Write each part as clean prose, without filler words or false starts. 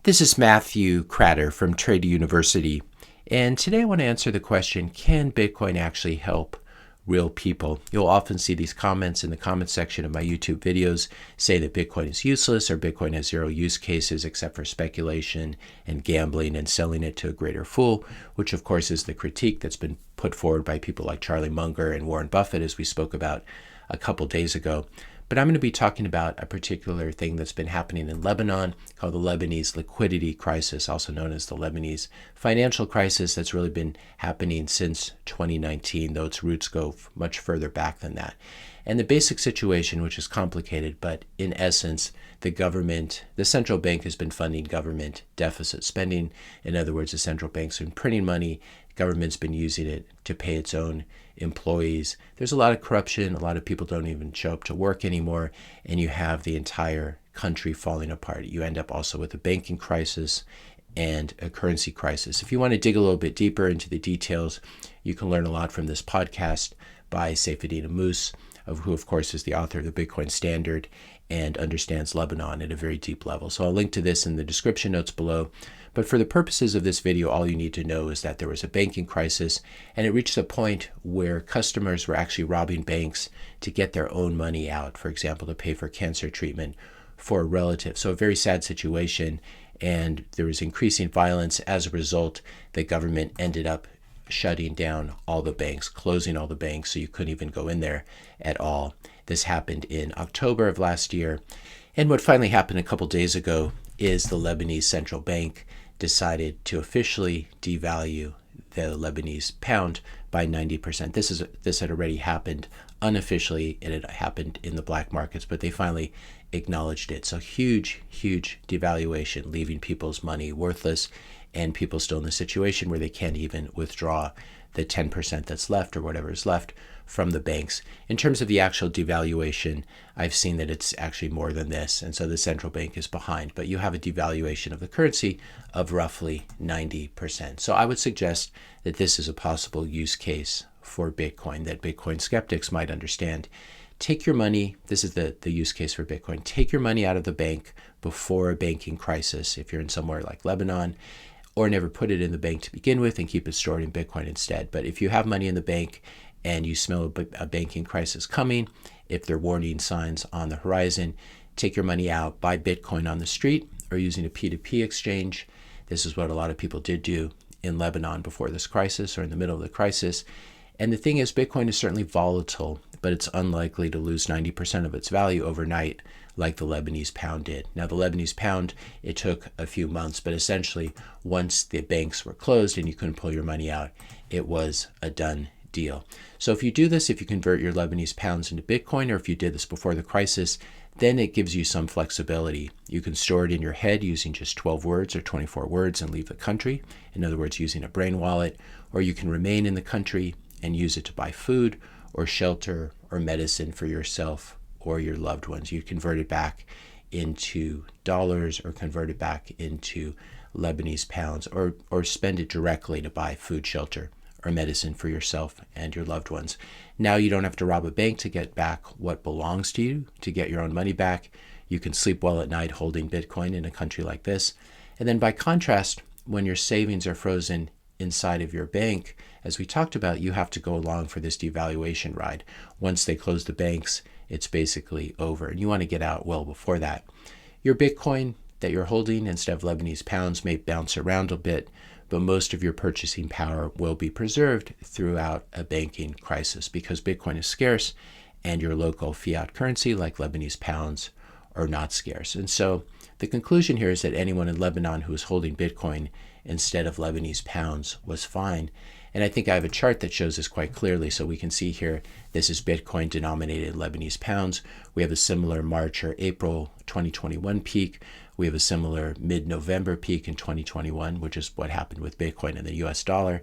This is Matthew Cratter from Trader University, and today I want to answer the question, can Bitcoin actually help real people? You'll often see these comments in the comment section of my YouTube videos say that Bitcoin is useless or Bitcoin has zero use cases except for speculation and gambling and selling it to a greater fool, which of course is the critique that's been put forward by people like Charlie Munger and Warren Buffett, as we spoke about a couple days ago. But I'm going to be talking about a particular thing that's been happening in Lebanon called the Lebanese liquidity crisis, also known as the Lebanese financial crisis, that's really been happening since 2019, though its roots go much further back than that. And the basic situation, which is complicated, but in essence, the central bank has been funding government deficit spending. In other words, the central bank's been printing money, government's been using it to pay its own employees. There's a lot of corruption. A lot of people don't even show up to work anymore, and you have the entire country falling apart. You end up also with a banking crisis and a currency crisis. If you want to dig a little bit deeper into the details, you can learn a lot from this podcast by Saifedean Ammous, who of course is the author of the Bitcoin Standard and understands Lebanon at a very deep level. So I'll link to this in the description notes below. But for the purposes of this video, all you need to know is that there was a banking crisis, and it reached a point where customers were actually robbing banks to get their own money out, for example, to pay for cancer treatment for a relative. So a very sad situation, and there was increasing violence. As a result, the government ended up shutting down all the banks, closing all the banks, so you couldn't even go in there at all. This happened in October of last year. And what finally happened a couple days ago is the Lebanese central bank decided to officially devalue the Lebanese pound by 90%. This had already happened unofficially. It had happened in the black markets, but they finally acknowledged it. So huge devaluation, leaving people's money worthless, and people still in the situation where they can't even withdraw the 10% that's left or whatever is left from the banks. In terms of the actual devaluation, I've seen that it's actually more than this, and so the central bank is behind. But you have a devaluation of the currency of roughly 90%. So I would suggest that this is a possible use case for Bitcoin that Bitcoin skeptics might understand. Take your money, this is the use case for Bitcoin, take your money out of the bank before a banking crisis if you're in somewhere like Lebanon, or never put it in the bank to begin with and keep it stored in Bitcoin instead. But if you have money in the bank and you smell a banking crisis coming, if there are warning signs on the horizon, take your money out, buy Bitcoin on the street or using a P2P exchange. This is what a lot of people did do in Lebanon before this crisis or in the middle of the crisis. And the thing is, Bitcoin is certainly volatile, but it's unlikely to lose 90% of its value overnight like the Lebanese pound did. Now, the Lebanese pound, it took a few months, but essentially once the banks were closed and you couldn't pull your money out, it was a done deal. So if you do this, if you convert your Lebanese pounds into Bitcoin, or if you did this before the crisis, then it gives you some flexibility. You can store it in your head using just 12 words or 24 words and leave the country. In other words, using a brain wallet, or you can remain in the country and use it to buy food or shelter or medicine for yourself or your loved ones. You convert it back into dollars or convert it back into Lebanese pounds, or spend it directly to buy food, shelter, or medicine for yourself and your loved ones. Now you don't have to rob a bank to get back what belongs to you, to get your own money back. You can sleep well at night holding Bitcoin in a country like this. And then by contrast, when your savings are frozen inside of your bank, as we talked about, you have to go along for this devaluation ride. Once they close the banks, it's basically over, and you want to get out well before that. Your Bitcoin that you're holding instead of Lebanese pounds may bounce around a bit, but most of your purchasing power will be preserved throughout a banking crisis because Bitcoin is scarce and your local fiat currency like Lebanese pounds are not scarce. And so the conclusion here is that anyone in Lebanon who was holding Bitcoin instead of Lebanese pounds was fine. And I think I have a chart that shows this quite clearly. So we can see here, this is Bitcoin denominated in Lebanese pounds. We have a similar March or April 2021 peak. We have a similar mid-November peak in 2021, which is what happened with Bitcoin and the US dollar.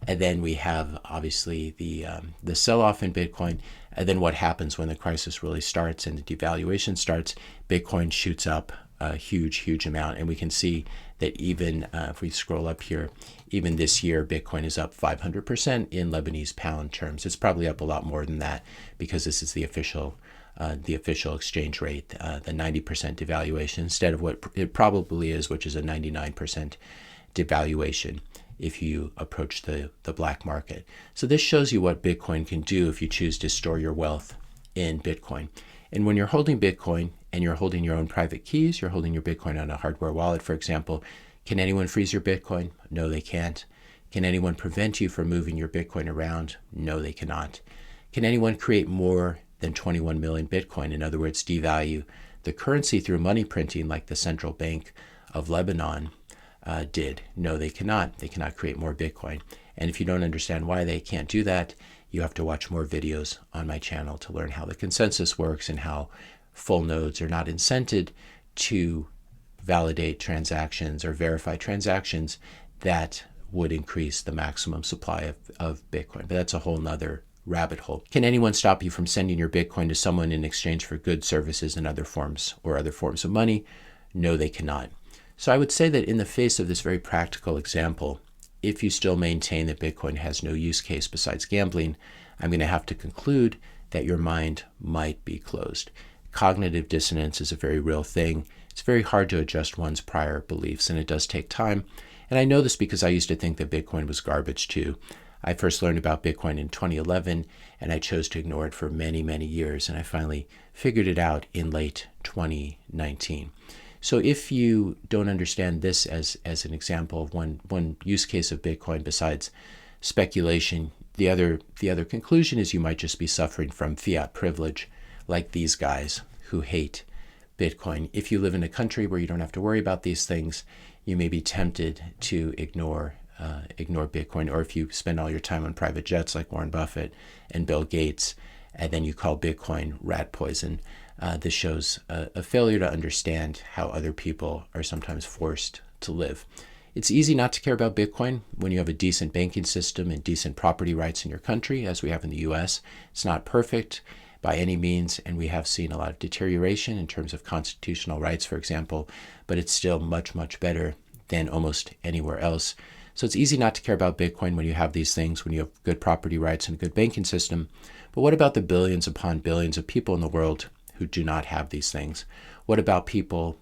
And then we have obviously the sell-off in Bitcoin. And then what happens when the crisis really starts and the devaluation starts, Bitcoin shoots up a huge amount. And we can see that even if we scroll up here, even this year, Bitcoin is up 500% in Lebanese pound terms. It's probably up a lot more than that because this is the official the official exchange rate, the 90% devaluation, instead of what it probably is, which is a 99% devaluation if you approach the black market. So this shows you what Bitcoin can do if you choose to store your wealth in Bitcoin. And when you're holding Bitcoin and you're holding your own private keys, you're holding your Bitcoin on a hardware wallet, for example, can anyone freeze your Bitcoin? No, they can't. Can anyone prevent you from moving your Bitcoin around? No, they cannot. Can anyone create more than 21 million Bitcoin? In other words, devalue the currency through money printing like the central bank of Lebanon did? No, they cannot. They cannot create more Bitcoin. And if you don't understand why they can't do that, you have to watch more videos on my channel to learn how the consensus works and how full nodes are not incented to validate transactions or verify transactions that would increase the maximum supply of Bitcoin. But that's a whole nother rabbit hole. Can anyone stop you from sending your Bitcoin to someone in exchange for goods, services, and other forms of money? No, they cannot. So I would say that in the face of this very practical example, if you still maintain that Bitcoin has no use case besides gambling, I'm going to have to conclude that your mind might be closed. Cognitive dissonance is a very real thing. It's very hard to adjust one's prior beliefs, and it does take time. And I know this because I used to think that Bitcoin was garbage too. I first learned about Bitcoin in 2011, and I chose to ignore it for many, many years, and I finally figured it out in late 2019. So if you don't understand this as an example of one use case of Bitcoin besides speculation, the other conclusion is you might just be suffering from fiat privilege, like these guys who hate Bitcoin. If you live in a country where you don't have to worry about these things, you may be tempted to ignore Bitcoin. Or if you spend all your time on private jets like Warren Buffett and Bill Gates, and then you call Bitcoin rat poison, this shows a failure to understand how other people are sometimes forced to live. It's easy not to care about Bitcoin when you have a decent banking system and decent property rights in your country, as we have in the US. It's not perfect by any means, and we have seen a lot of deterioration in terms of constitutional rights, for example, but it's still much, much better than almost anywhere else. So it's easy not to care about Bitcoin when you have these things, when you have good property rights and a good banking system. But what about the billions upon billions of people in the world who do not have these things? What about people,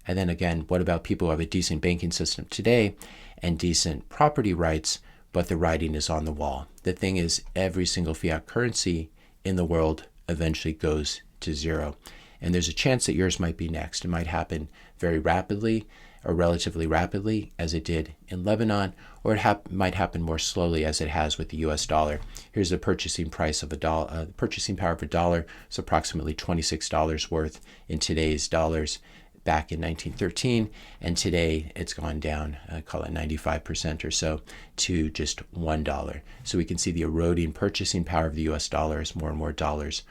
and then again, what about people who have a decent banking system today and decent property rights, but the writing is on the wall? The thing is, every single fiat currency in the world eventually goes to zero. And there's a chance that yours might be next. It might happen very rapidly or relatively rapidly, as it did in Lebanon, or it might happen more slowly, as it has with the US dollar. Here's the purchasing price of a dollar. Purchasing power of a dollar is approximately $26 worth in today's dollars back in 1913, and today it's gone down, call it 95% or so, to just $1. So we can see the eroding purchasing power of the US dollar as more and more dollars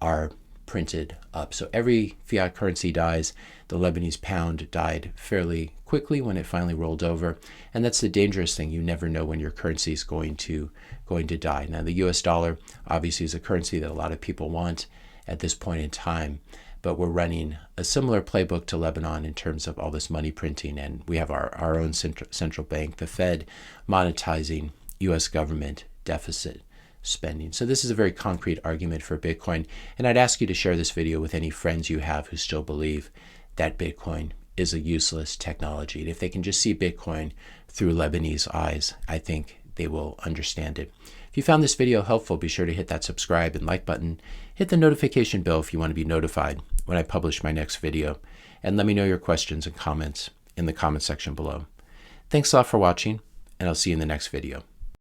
are printed up. So every fiat currency dies. The Lebanese pound died fairly quickly when it finally rolled over, and that's the dangerous thing. You never know when your currency is going to die. Now, the US dollar obviously is a currency that a lot of people want at this point in time, but we're running a similar playbook to Lebanon in terms of all this money printing, and we have our own central bank, the Fed, monetizing US government deficit spending. So this is a very concrete argument for Bitcoin, and I'd ask you to share this video with any friends you have who still believe that Bitcoin is a useless technology. And if they can just see Bitcoin through Lebanese eyes, I think they will understand it. If you found this video helpful, be sure to hit that subscribe and like button. Hit the notification bell if you want to be notified when I publish my next video. And let me know your questions and comments in the comment section below. Thanks a lot for watching, and I'll see you in the next video.